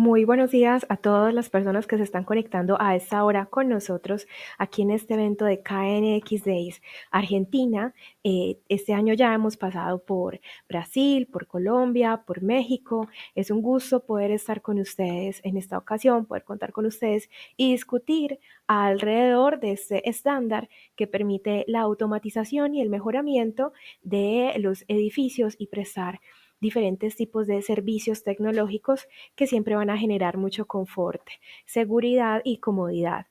Muy buenos días a todas las personas que se están conectando a esta hora con nosotros aquí en este evento de KNX Days Argentina. Este año ya hemos pasado por Brasil, por Colombia, por México. Es un gusto poder estar con ustedes en esta ocasión, poder contar con ustedes y discutir alrededor de este estándar que permite la automatización y el mejoramiento de los edificios y prestar diferentes tipos de servicios tecnológicos que siempre van a generar mucho confort, seguridad y comodidad.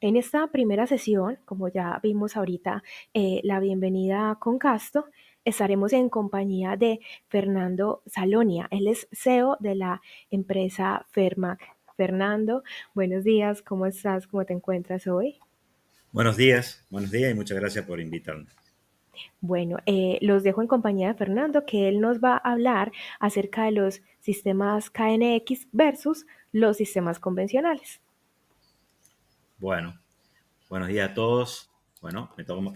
En esta primera sesión, como ya vimos ahorita, la bienvenida con Casto, estaremos en compañía de Fernando Salonia. Él es CEO de la empresa Fermac. Fernando, buenos días, ¿cómo estás? ¿Cómo te encuentras hoy? Buenos días y muchas gracias por invitarme. Bueno, los dejo en compañía de Fernando, que él nos va a hablar acerca de los sistemas KNX versus los sistemas convencionales. Bueno, buenos días a todos. Bueno,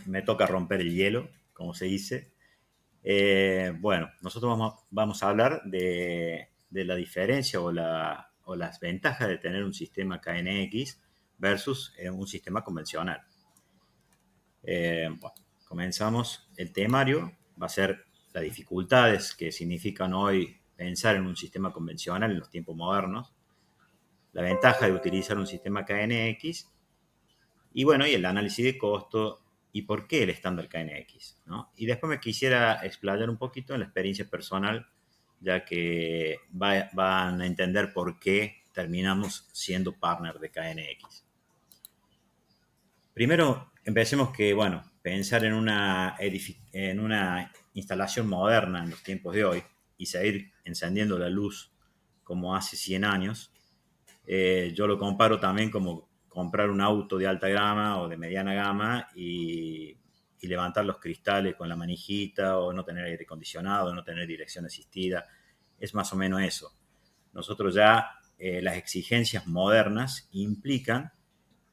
me toca romper el hielo, como se dice. Bueno, nosotros vamos a hablar de la diferencia o las ventajas de tener un sistema KNX versus un sistema convencional. Bueno, comenzamos. El temario va a ser las dificultades que significan hoy pensar en un sistema convencional en los tiempos modernos, la ventaja de utilizar un sistema KNX y bueno, y el análisis de costo y por qué el estándar KNX, ¿no? Y después me quisiera explayar un poquito en la experiencia personal, ya que van a entender por qué terminamos siendo partner de KNX. Primero, empecemos que, bueno, pensar en una instalación moderna en los tiempos de hoy y seguir encendiendo la luz como hace 100 años, yo lo comparo también como comprar un auto de alta gama o de mediana gama y levantar los cristales con la manijita o no tener aire acondicionado, no tener dirección asistida. Es más o menos eso. Nosotros ya las exigencias modernas implican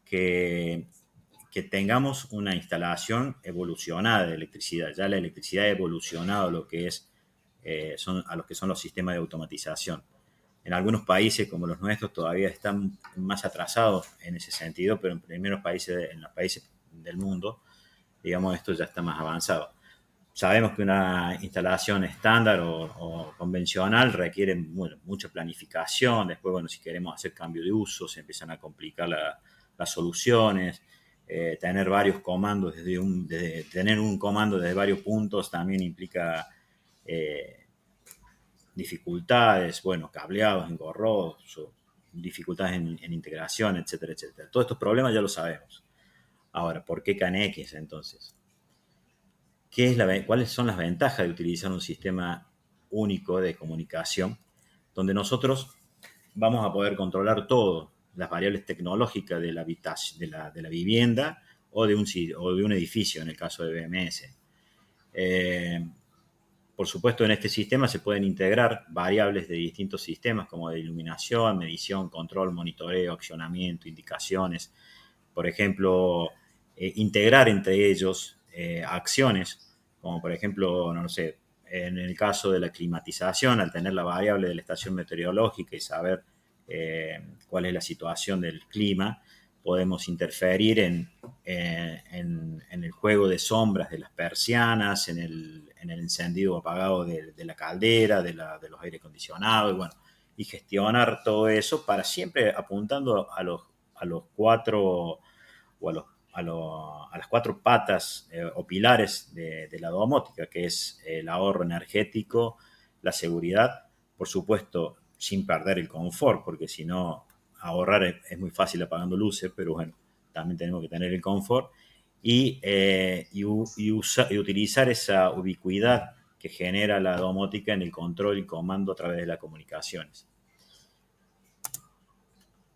que, que tengamos una instalación evolucionada de electricidad. Ya la electricidad ha evolucionado a lo que a lo que son los sistemas de automatización. En algunos países como los nuestros todavía están más atrasados en ese sentido, pero en los países del mundo, digamos, esto ya está más avanzado. Sabemos que una instalación estándar o convencional requiere mucha planificación. Después, bueno, si queremos hacer cambio de uso, se empiezan a complicar las soluciones. Tener varios comandos tener un comando desde varios puntos también implica eh, dificultades, bueno, cableados engorrosos, dificultades en integración, etcétera, etcétera. Todos estos problemas ya lo sabemos. Ahora, ¿por qué CANX entonces? ¿Cuáles son las ventajas de utilizar un sistema único de comunicación donde nosotros vamos a poder controlar todo, las variables tecnológicas de la, de la vivienda o de un edificio en el caso de BMS? Eh, por supuesto, en este sistema se pueden integrar variables de distintos sistemas como de iluminación, medición, control, monitoreo, accionamiento, indicaciones. Por ejemplo, integrar entre ellos acciones, como por ejemplo, no sé, en el caso de la climatización, al tener la variable de la estación meteorológica y saber cuál es la situación del clima, podemos interferir en el juego de sombras de las persianas, en el encendido o apagado de la caldera, de los aire acondicionados, y bueno, y gestionar todo eso para siempre apuntando a los cuatro o a las cuatro patas o pilares de la domótica, que es el ahorro energético, la seguridad, por supuesto, sin perder el confort, porque si no, ahorrar es muy fácil apagando luces, pero bueno, también tenemos que tener el confort y utilizar esa ubicuidad que genera la domótica en el control y comando a través de las comunicaciones.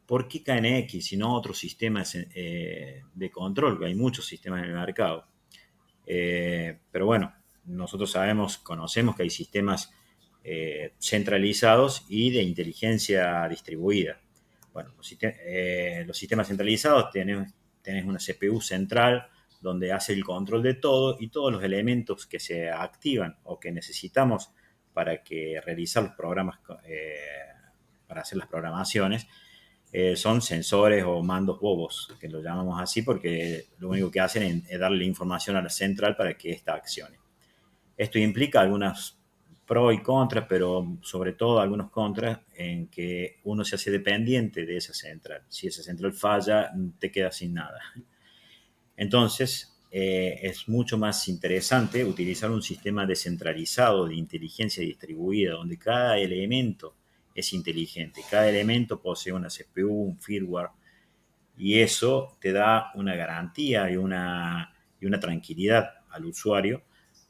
¿Por qué KNX y no otros sistemas de control? Hay muchos sistemas en el mercado. Pero bueno, nosotros conocemos que hay sistemas centralizados y de inteligencia distribuida. Bueno, los sistemas centralizados tenés una CPU central donde hace el control de todo y todos los elementos que se activan o que necesitamos para que realizar los programas para hacer las programaciones, son sensores o mandos bobos, que lo llamamos así porque lo único que hacen es darle información a la central para que ésta accione. Esto implica algunas pros y contras, pero sobre todo algunos contras en que uno se hace dependiente de esa central. Si esa central falla, te quedas sin nada. Entonces, es mucho más interesante utilizar un sistema descentralizado de inteligencia distribuida, donde cada elemento es inteligente, cada elemento posee una CPU, un firmware, y eso te da una garantía y una tranquilidad al usuario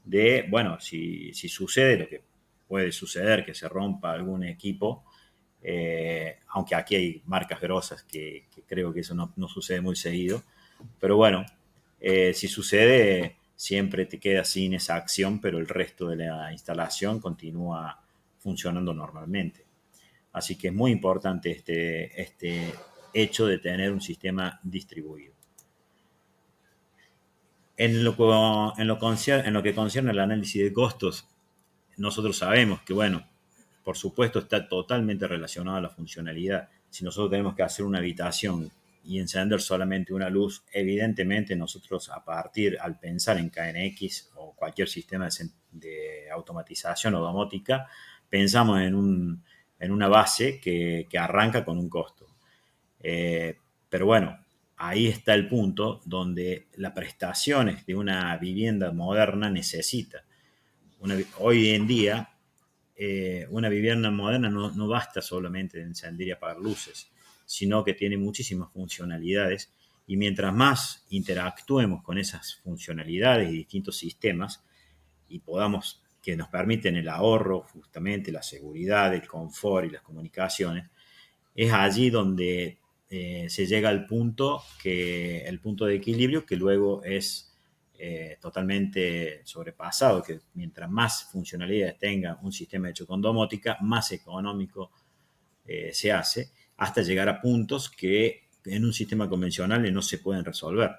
de, bueno, si sucede lo que puede suceder, que se rompa algún equipo, aunque aquí hay marcas grosas que creo que eso no sucede muy seguido, pero bueno, si sucede, siempre te quedas sin esa acción, pero el resto de la instalación continúa funcionando normalmente. Así que es muy importante este hecho de tener un sistema distribuido. En lo que concierne al análisis de costos, nosotros sabemos que, bueno, por supuesto está totalmente relacionado a la funcionalidad. Si nosotros tenemos que hacer una habitación y encender solamente una luz, evidentemente nosotros al pensar en KNX o cualquier sistema de automatización o domótica, pensamos en una base que arranca con un costo. Pero bueno, ahí está el punto donde las prestaciones de una vivienda moderna necesita. Hoy en día, una vivienda moderna no basta solamente de encender y apagar luces, sino que tiene muchísimas funcionalidades y mientras más interactuemos con esas funcionalidades y distintos sistemas y que nos permiten el ahorro, justamente la seguridad, el confort y las comunicaciones, es allí donde se llega al el punto de equilibrio que luego es totalmente sobrepasado, que mientras más funcionalidades tenga un sistema hecho con domótica, más económico se hace, hasta llegar a puntos que en un sistema convencional no se pueden resolver.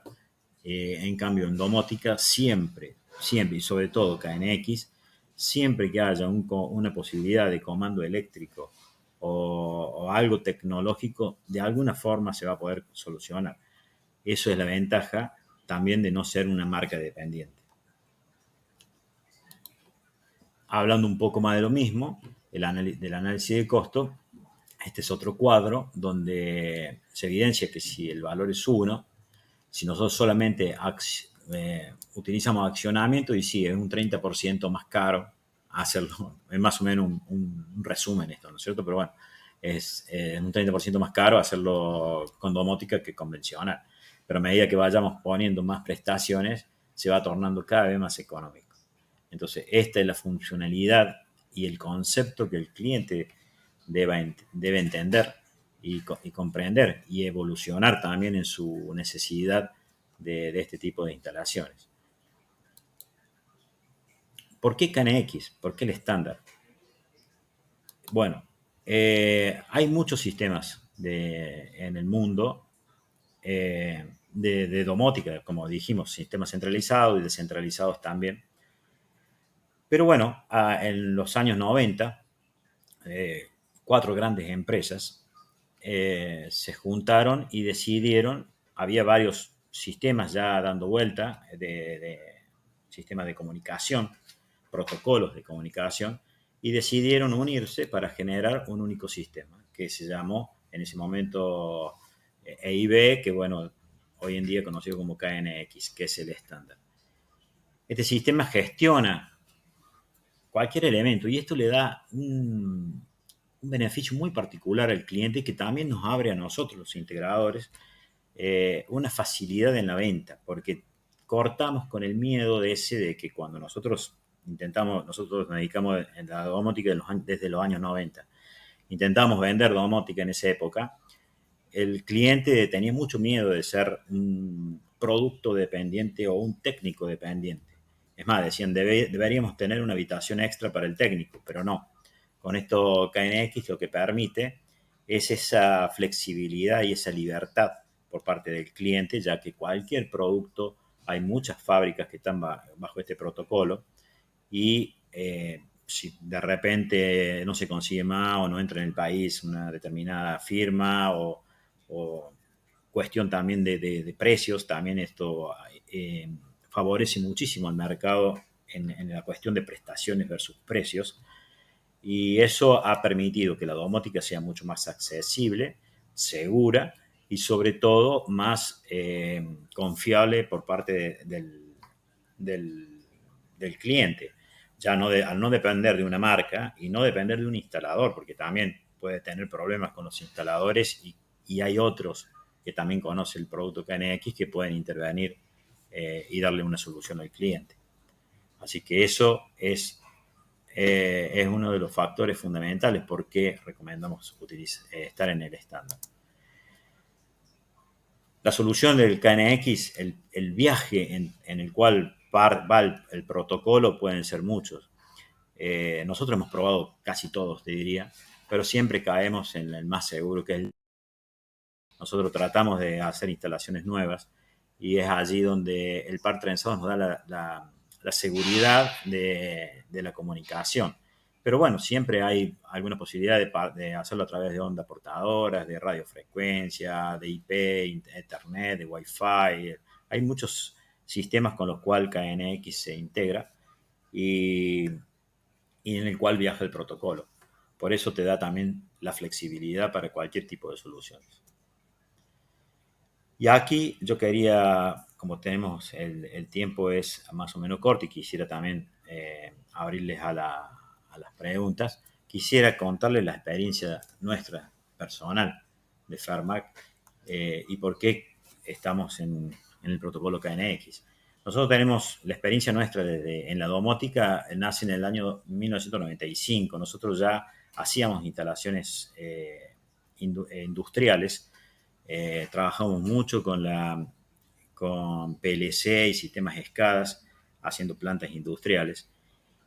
En cambio, en domótica siempre, y sobre todo KNX, siempre que haya una posibilidad de comando eléctrico o algo tecnológico, de alguna forma se va a poder solucionar. Eso es la ventaja también de no ser una marca dependiente. Hablando un poco más de lo mismo, del análisis de costo, este es otro cuadro donde se evidencia que si el valor es 1, si nosotros solamente utilizamos accionamiento, y sí, es un 30% más caro hacerlo, es más o menos un resumen esto, ¿no es cierto? Pero bueno, es un 30% más caro hacerlo con domótica que convencional. Pero a medida que vayamos poniendo más prestaciones, se va tornando cada vez más económico. Entonces, esta es la funcionalidad y el concepto que el cliente debe entender y comprender y evolucionar también en su necesidad de este tipo de instalaciones. ¿Por qué KNX? ¿Por qué el estándar? Bueno, hay muchos sistemas en el mundo de domótica, como dijimos, sistemas centralizados y descentralizados también. Pero bueno, en los años 90, 4 grandes empresas se juntaron y decidieron, había varios sistemas ya dando vuelta, de sistemas de comunicación, protocolos de comunicación, y decidieron unirse para generar un único sistema, que se llamó en ese momento EIB, que bueno, hoy en día conocido como KNX, que es el estándar. Este sistema gestiona cualquier elemento y esto le da un beneficio muy particular al cliente que también nos abre a nosotros, los integradores, una facilidad en la venta, porque cortamos con el miedo de que cuando nosotros nos dedicamos en la domótica desde los años 90, intentamos vender domótica en esa época, el cliente tenía mucho miedo de ser un producto dependiente o un técnico dependiente. Es más, decían, deberíamos tener una habitación extra para el técnico, pero no. Con esto KNX lo que permite es esa flexibilidad y esa libertad por parte del cliente, ya que cualquier producto, hay muchas fábricas que están bajo este protocolo y si de repente no se consigue más o no entra en el país una determinada firma o cuestión también de precios, también esto favorece muchísimo al mercado en la cuestión de prestaciones versus precios, y eso ha permitido que la domótica sea mucho más accesible, segura y sobre todo más confiable por parte del, del cliente. Ya no al no depender de una marca y no depender de un instalador, porque también puede tener problemas con los instaladores y hay otros que también conocen el producto KNX que pueden intervenir y darle una solución al cliente. Así que eso es uno de los factores fundamentales por qué recomendamos estar en el estándar. La solución del KNX, el viaje en el cual va el protocolo pueden ser muchos. Nosotros hemos probado casi todos, te diría, pero siempre caemos en el más seguro, que es nosotros tratamos de hacer instalaciones nuevas y es allí donde el par trenzado nos da la seguridad de la comunicación. Pero bueno, siempre hay alguna posibilidad de hacerlo a través de ondas portadoras, de radiofrecuencia, de IP, Ethernet, de Wi-Fi. Hay muchos sistemas con los cuales KNX se integra y en el cual viaja el protocolo. Por eso te da también la flexibilidad para cualquier tipo de soluciones. Y aquí yo quería, como tenemos el tiempo es más o menos corto y quisiera también abrirles a las preguntas, quisiera contarles la experiencia nuestra personal de Fermac y por qué estamos en el protocolo KNX. Nosotros tenemos la experiencia nuestra en la domótica, nace en el año 1995. Nosotros ya hacíamos instalaciones industriales. Trabajamos mucho con PLC y sistemas SCADAs haciendo plantas industriales.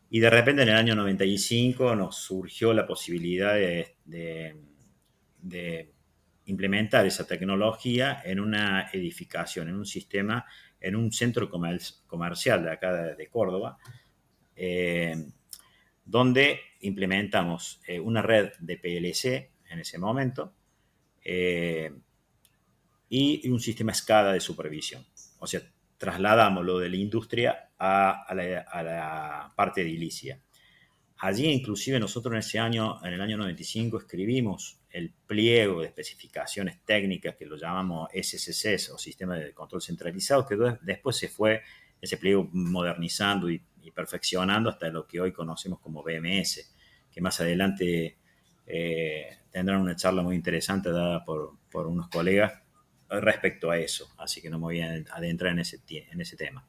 Y de repente en el año 95 nos surgió la posibilidad de implementar esa tecnología en una edificación, en un sistema, en un centro comercial de acá de Córdoba, donde implementamos una red de PLC en ese momento, y un sistema SCADA de supervisión. O sea, trasladamos lo de la industria a la parte edilicia. Allí, inclusive, nosotros en ese año, en el año 95, escribimos el pliego de especificaciones técnicas que lo llamamos SCCs o Sistema de Control Centralizado, que después se fue ese pliego modernizando y perfeccionando hasta lo que hoy conocemos como BMS, que más adelante tendrán una charla muy interesante dada por unos colegas respecto a eso, así que no me voy a adentrar en ese tema.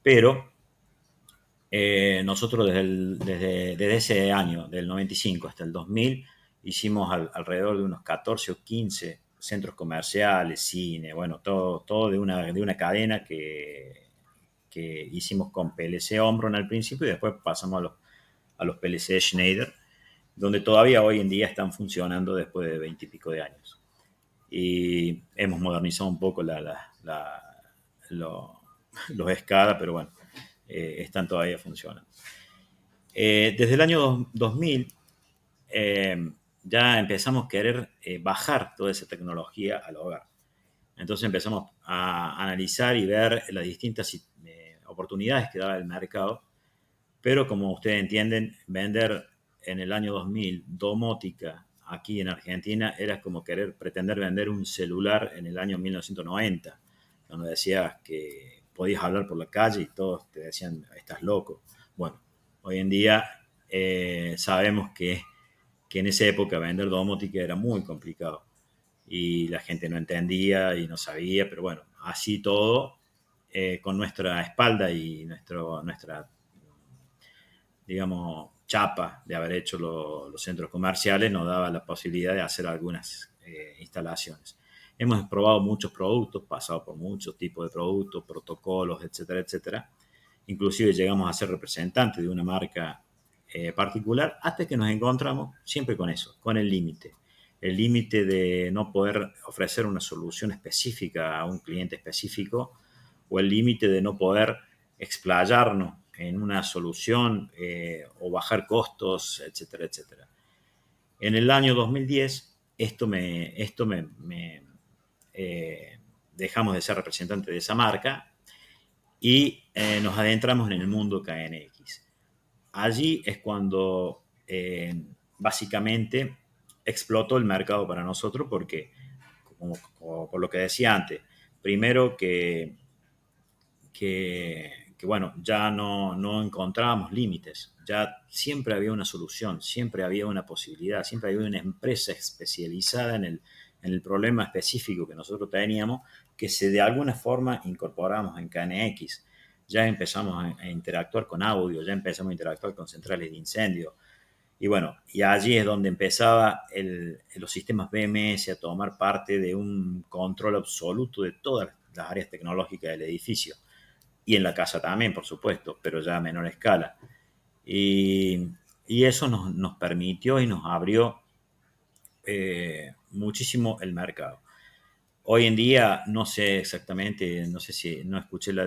Pero nosotros desde ese año, del 95 hasta el 2000, hicimos alrededor de unos 14 o 15 centros comerciales, cine, bueno, todo de una cadena que hicimos con PLC Omron al principio y después pasamos a los PLC Schneider, donde todavía hoy en día están funcionando después de 20 y pico de años. Y hemos modernizado un poco los SCADA, pero bueno, están todavía funcionando. Desde el año 2000 ya empezamos a querer bajar toda esa tecnología al hogar. Entonces empezamos a analizar y ver las distintas oportunidades que daba el mercado, pero como ustedes entienden, vender en el año 2000 domótica aquí en Argentina era como pretender vender un celular en el año 1990, donde decías que podías hablar por la calle y todos te decían, estás loco. Bueno, hoy en día sabemos que en esa época vender domótica era muy complicado y la gente no entendía y no sabía, pero bueno, así todo, con nuestra espalda y nuestra, digamos, chapa de haber hecho los centros comerciales nos daba la posibilidad de hacer algunas instalaciones. Hemos probado muchos productos, pasado por muchos tipos de productos, protocolos, etcétera, etcétera. Inclusive llegamos a ser representantes de una marca particular hasta que nos encontramos siempre con eso, con el límite. El límite de no poder ofrecer una solución específica a un cliente específico o el límite de no poder explayarnos en una solución o bajar costos, etcétera, etcétera. En el año 2010, dejamos de ser representante de esa marca y nos adentramos en el mundo KNX. Allí es cuando básicamente explotó el mercado para nosotros porque, como por lo que decía antes, primero que bueno, ya no encontrábamos límites, ya siempre había una solución, siempre había una posibilidad, siempre había una empresa especializada en el problema específico que nosotros teníamos, que de alguna forma incorporamos en KNX. Ya empezamos a interactuar con audio, ya empezamos a interactuar con centrales de incendio. Y bueno, y allí es donde empezaba los sistemas BMS a tomar parte de un control absoluto de todas las áreas tecnológicas del edificio. Y en la casa también, por supuesto, pero ya a menor escala. Y eso nos permitió y nos abrió muchísimo el mercado. Hoy en día no sé exactamente, no sé si no escuché la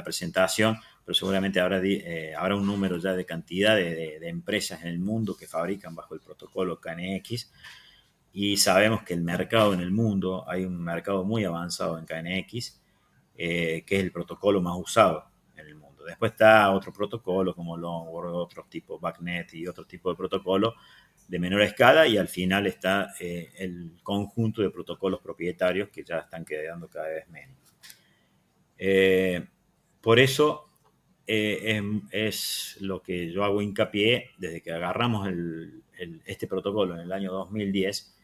presentación, pero seguramente habrá un número ya de cantidad de empresas en el mundo que fabrican bajo el protocolo KNX. Y sabemos que el mercado en el mundo, hay un mercado muy avanzado en KNX, que es el protocolo más usado en el mundo. Después está otro protocolo como Longword, otros tipos BACnet y otro tipo de protocolo de menor escala, y al final está el conjunto de protocolos propietarios que ya están quedando cada vez menos. Por eso es lo que yo hago hincapié desde que agarramos este protocolo en el año 2010.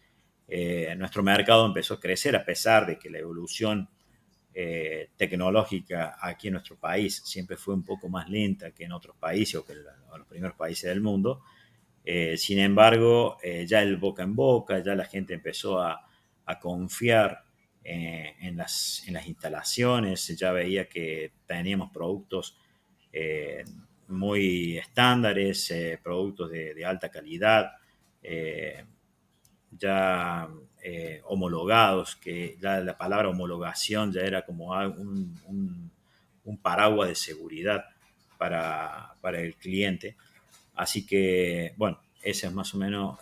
Nuestro mercado empezó a crecer a pesar de que la evolución tecnológica aquí en nuestro país siempre fue un poco más lenta que en otros países o que en los primeros países del mundo. Sin embargo, ya el boca en boca, ya la gente empezó a confiar en las instalaciones, ya veía que teníamos productos muy estándares, productos de alta calidad, ya homologados, que ya la palabra homologación ya era como un paraguas de seguridad para el cliente. Así que, bueno, esa es más o menos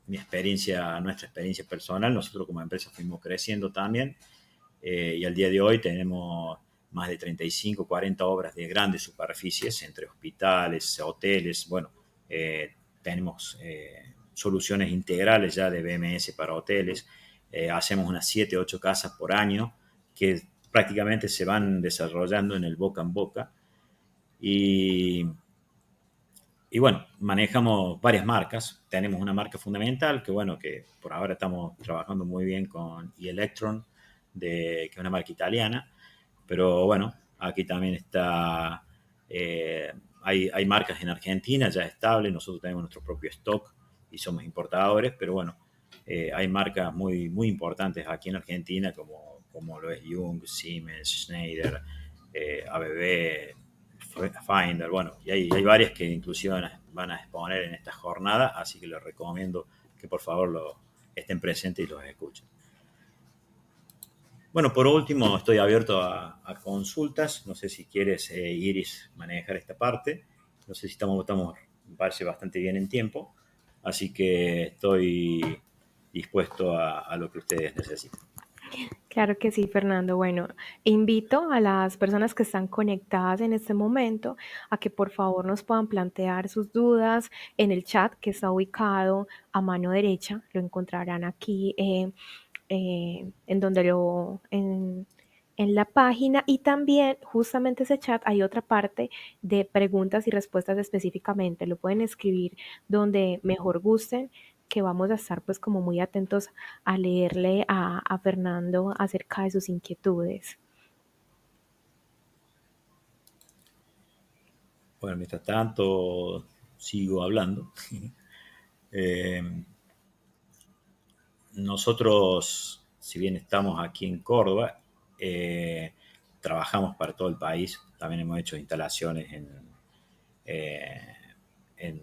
nuestra experiencia personal. Nosotros como empresa fuimos creciendo también y al día de hoy tenemos más de 35, 40 obras de grandes superficies entre hospitales, hoteles. Bueno, tenemos soluciones integrales ya de BMS para hoteles. Hacemos unas 7, 8 casas por año que prácticamente se van desarrollando en el boca en boca. Y bueno, manejamos varias marcas. Tenemos una marca fundamental que, bueno, que por ahora estamos trabajando muy bien con eElectron, que es una marca italiana. Pero bueno, aquí también está, hay marcas en Argentina ya estables. Nosotros tenemos nuestro propio stock y somos importadores, pero bueno, hay marcas muy, muy importantes aquí en Argentina como lo es Jung, Siemens, Schneider, ABB, Finder, bueno, y hay varias que inclusive van a exponer en esta jornada, así que les recomiendo que por favor estén presentes y los escuchen. Bueno, por último, estoy abierto a consultas. No sé si quieres, Iris, manejar esta parte. No sé si estamos, me parece, bastante bien en tiempo, así que estoy dispuesto a lo que ustedes necesiten. Claro que sí, Fernando. Bueno, invito a las personas que están conectadas en este momento a que por favor nos puedan plantear sus dudas en el chat que está ubicado a mano derecha. Lo encontrarán aquí en donde en la página, y también justamente ese chat hay otra parte de preguntas y respuestas específicamente. Lo pueden escribir donde mejor gusten, que vamos a estar pues como muy atentos a leerle a Fernando acerca de sus inquietudes. Bueno, mientras tanto, sigo hablando. Nosotros, si bien estamos aquí en Córdoba, trabajamos para todo el país. También hemos hecho instalaciones en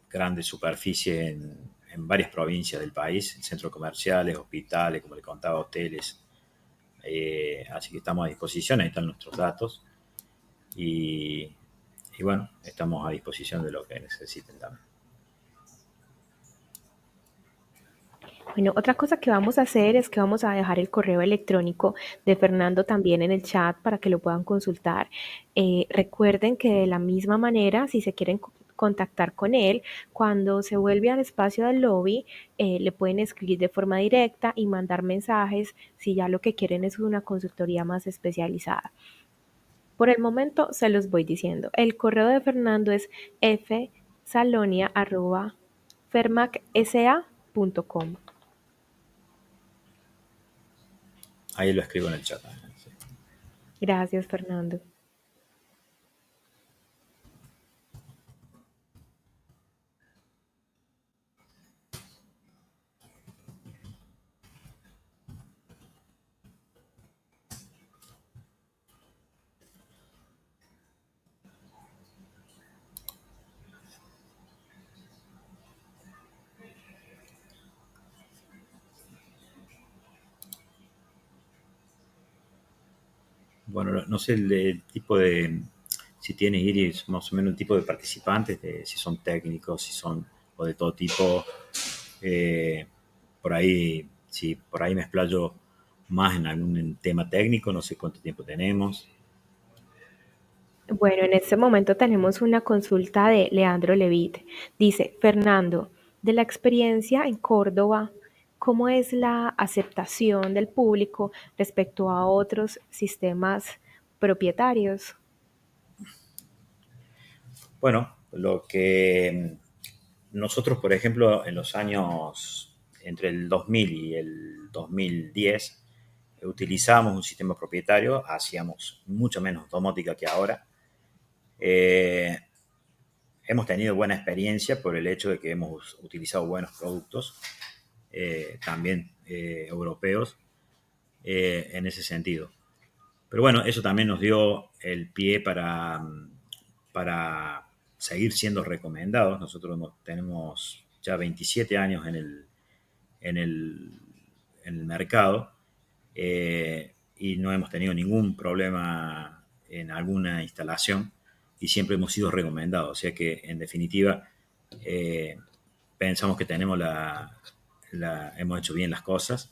grandes superficies en varias provincias del país, centros comerciales, hospitales, como le contaba, hoteles. Así que estamos a disposición, ahí están nuestros datos. y, y bueno, estamos a disposición de lo que necesiten también. Bueno, otra cosa que vamos a hacer es que vamos a dejar el correo electrónico de Fernando también en el chat para que lo puedan consultar. Recuerden que de la misma manera, si se quieren contactar con él, cuando se vuelve al espacio del lobby, le pueden escribir de forma directa y mandar mensajes si ya lo que quieren es una consultoría más especializada. Por el momento se los voy diciendo. El correo de Fernando es fsalonia@fermacsa.com. Ahí lo escribo en el chat. Sí. Gracias, Fernando. Bueno, no sé el tipo de, si tiene Iris más o menos el tipo de participantes, si son técnicos, si son o de todo tipo. Eh, por ahí, si por ahí me explayo más en algún tema técnico, no sé cuánto tiempo tenemos. Bueno, en este momento tenemos una consulta de Leandro Levit. Dice, Fernando, de la experiencia en Córdoba, ¿cómo es la aceptación del público respecto a otros sistemas propietarios? Bueno, lo que nosotros, por ejemplo, en los años entre el 2000 y el 2010, utilizábamos un sistema propietario, hacíamos mucho menos domótica que ahora. Eh, hemos tenido buena experiencia por el hecho de que hemos utilizado buenos productos, también europeos, en ese sentido. Pero bueno, eso también nos dio el pie para seguir siendo recomendados. Nosotros tenemos ya 27 años en el, en el mercado, y no hemos tenido ningún problema en alguna instalación y siempre hemos sido recomendados. O sea que, en definitiva, eh, pensamos que tenemos hemos hecho bien las cosas.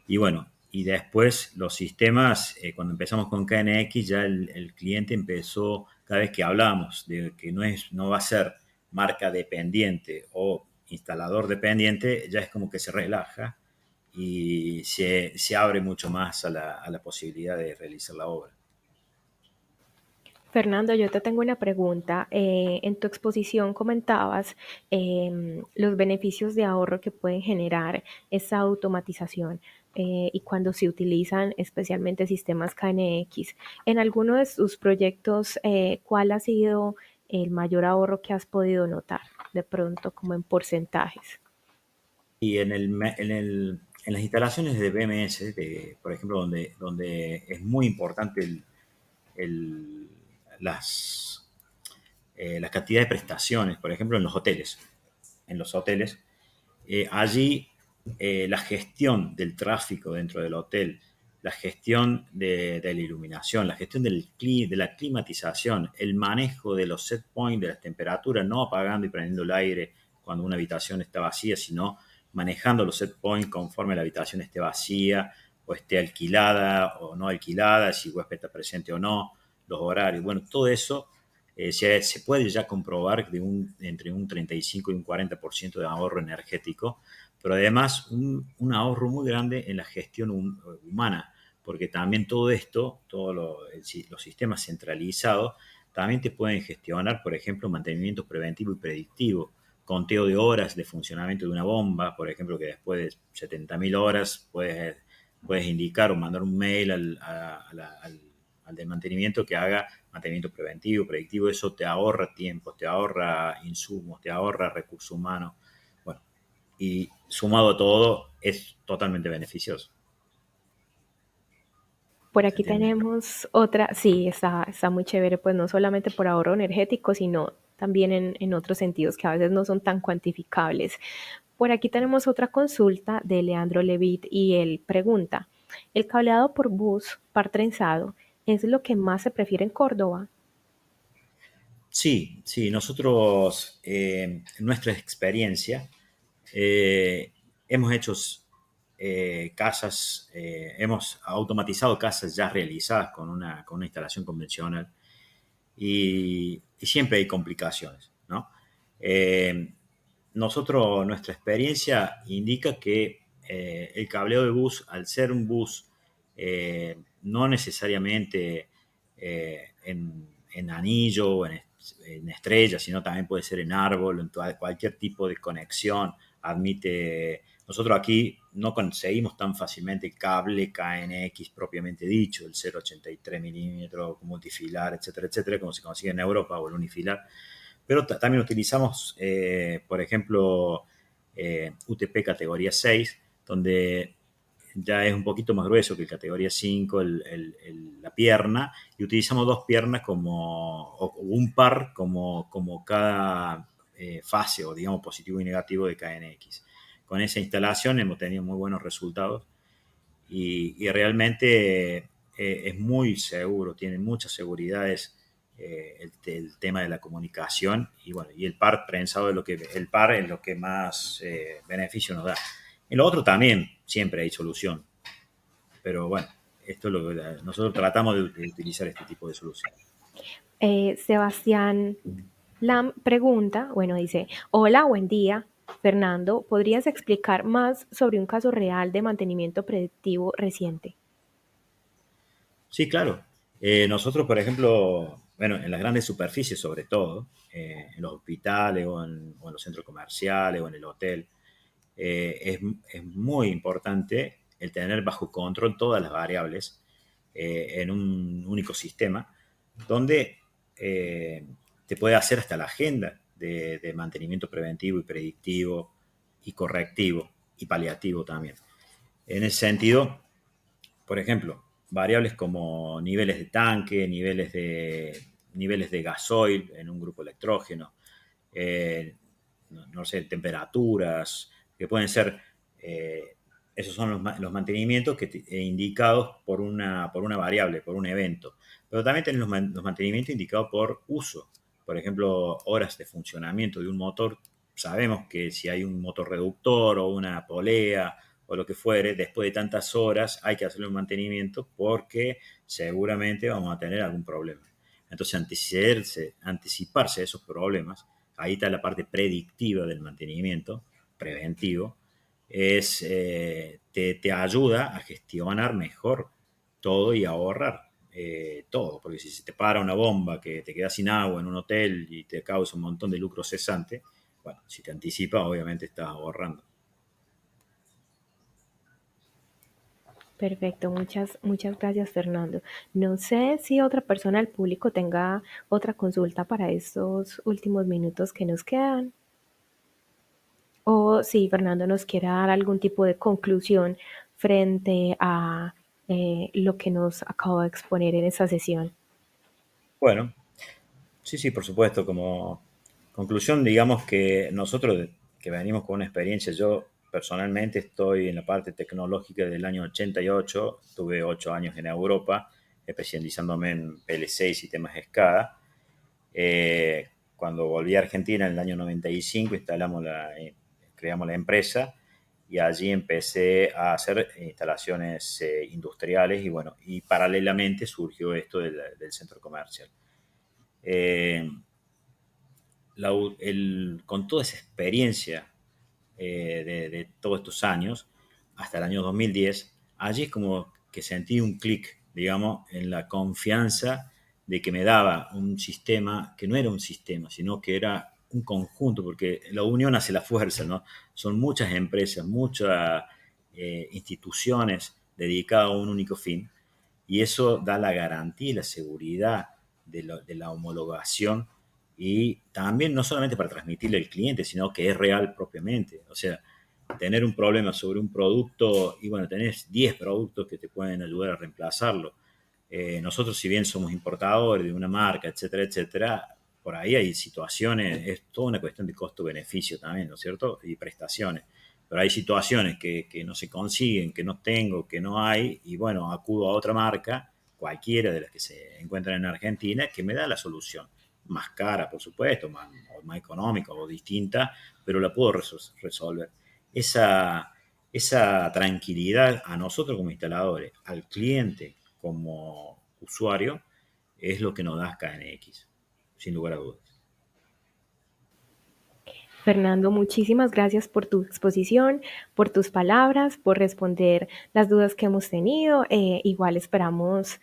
Y bueno, y después los sistemas, cuando empezamos con KNX, ya el cliente empezó, cada vez que hablamos de que no va a ser marca dependiente o instalador dependiente, ya es como que se relaja y se abre mucho más a la posibilidad de realizar la obra. Fernando, yo te tengo una pregunta. En tu exposición comentabas los beneficios de ahorro que pueden generar esa automatización y cuando se utilizan especialmente sistemas KNX. En alguno de tus proyectos, ¿cuál ha sido el mayor ahorro que has podido notar? De pronto, como en porcentajes. Y en las instalaciones de BMS, por ejemplo, donde es muy importante el- las, la cantidad de prestaciones, por ejemplo, en los hoteles. En los hoteles, allí la gestión del tráfico dentro del hotel, la gestión de la iluminación, la gestión de la climatización, el manejo de los set points, de las temperaturas, no apagando y prendiendo el aire cuando una habitación está vacía, sino manejando los set points conforme la habitación esté vacía o esté alquilada o no alquilada, si el huésped está presente o no, los horarios. Bueno, todo eso se puede ya comprobar entre un 35 y un 40% de ahorro energético, pero además ahorro muy grande en la gestión humana, porque también todo esto, los sistemas centralizados, también te pueden gestionar, por ejemplo, mantenimiento preventivo y predictivo, conteo de horas de funcionamiento de una bomba, por ejemplo, que después de 70.000 horas puedes indicar o mandar un mail al de mantenimiento que haga mantenimiento preventivo, predictivo. Eso te ahorra tiempo, te ahorra insumos, te ahorra recursos humanos. Bueno, y sumado a todo, es totalmente beneficioso. Por ¿Se aquí entiende? tenemos otra, sí, está muy chévere, pues no solamente por ahorro energético, sino también en otros sentidos que a veces no son tan cuantificables. Por aquí tenemos otra consulta de Leandro Levit y él pregunta, ¿el cableado por bus par trenzado es lo que más se prefiere en Córdoba? Sí, sí, nosotros, en nuestra experiencia, eh, hemos hecho casas, hemos automatizado casas ya realizadas con una instalación convencional y siempre hay complicaciones, ¿no? Eh, nuestra experiencia indica que el cableo de bus, al ser un bus no necesariamente en anillo o en estrella, sino también puede ser en árbol, cualquier tipo de conexión, nosotros aquí no conseguimos tan fácilmente el cable KNX propiamente dicho, el 0,83 milímetros multifilar, etcétera, etcétera, como se consigue en Europa o el unifilar. Pero también utilizamos, por ejemplo, UTP categoría 6, donde ya es un poquito más grueso que el categoría 5, la pierna, y utilizamos dos piernas o un par como cada fase, o digamos positivo y negativo de KNX. Con esa instalación hemos tenido muy buenos resultados y realmente es muy seguro, tiene muchas seguridades el tema de la comunicación y bueno, y el par prensado el par es lo que más beneficio nos da. En lo otro también siempre hay solución, pero bueno, esto es lo que nosotros tratamos de utilizar este tipo de solución. Sebastián Lam pregunta, bueno, dice, hola, buen día. Fernando, ¿podrías explicar más sobre un caso real de mantenimiento predictivo reciente? Sí, claro. Nosotros, por ejemplo, bueno, en las grandes superficies sobre todo, en los hospitales o en los centros comerciales o en el hotel, es muy importante el tener bajo control todas las variables en un único sistema, donde te puede hacer hasta la agenda de mantenimiento preventivo y predictivo y correctivo y paliativo también. En ese sentido, por ejemplo, variables como niveles de tanque, niveles de gasoil en un grupo electrógeno, no sé, temperaturas, que pueden ser, eh, esos son los mantenimientos indicados por una variable, por un evento. Pero también tenemos los mantenimientos indicados por uso. Por ejemplo, horas de funcionamiento de un motor. Sabemos que si hay un motor reductor o una polea o lo que fuere, después de tantas horas hay que hacerle un mantenimiento porque seguramente vamos a tener algún problema. Entonces, anticiparse a esos problemas, ahí está la parte predictiva del mantenimiento, preventivo, te ayuda a gestionar mejor todo y a ahorrar todo, porque si se te para una bomba que te queda sin agua en un hotel y te causa un montón de lucro cesante, bueno, si te anticipas, obviamente estás ahorrando. Perfecto, muchas gracias, Fernando. No sé si otra persona del público tenga otra consulta para estos últimos minutos que nos quedan. O si Fernando nos quiere dar algún tipo de conclusión frente a lo que nos acabo de exponer en esta sesión. Bueno, sí, sí, por supuesto. Como conclusión, digamos que nosotros que venimos con una experiencia, yo personalmente estoy en la parte tecnológica del año 88, tuve 8 años en Europa, especializándome en PLC y sistemas SCADA. Cuando volví a Argentina en el año 95, creamos la empresa y allí empecé a hacer instalaciones industriales y bueno, y paralelamente surgió esto del centro comercial. Eh, con toda esa experiencia de todos estos años, hasta el año 2010, allí es como que sentí un clic, digamos, en la confianza de que me daba un sistema que no era un sistema, sino que era un conjunto, porque la unión hace la fuerza, ¿no? Son muchas empresas, muchas instituciones dedicadas a un único fin, y eso da la garantía y la seguridad de la homologación y también no solamente para transmitirle al cliente, sino que es real propiamente. O sea, tener un problema sobre un producto y bueno, tenés 10 productos que te pueden ayudar a reemplazarlo. Nosotros, si bien somos importadores de una marca, etcétera, etcétera, por ahí hay situaciones, es toda una cuestión de costo-beneficio también, ¿no es cierto? Y prestaciones. Pero hay situaciones que no se consiguen, que no tengo, que no hay, y bueno, acudo a otra marca, cualquiera de las que se encuentran en Argentina, que me da la solución. más cara, por supuesto, más económica o distinta, pero la puedo resolver. Esa tranquilidad a nosotros como instaladores, al cliente como usuario, es lo que nos da KNX, sin lugar a dudas. Fernando, muchísimas gracias por tu exposición, por tus palabras, por responder las dudas que hemos tenido. Igual esperamos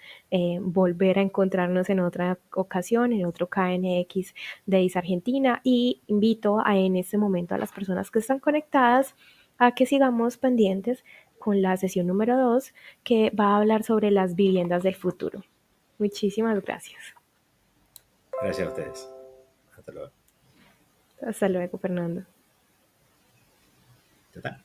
volver a encontrarnos en otra ocasión, en otro KNX Days Argentina, y invito en este momento a las personas que están conectadas a que sigamos pendientes con la sesión número 2, que va a hablar sobre las viviendas del futuro. Muchísimas gracias. Gracias a ustedes. Hasta luego. Hasta luego, Fernando. ¿Ya está?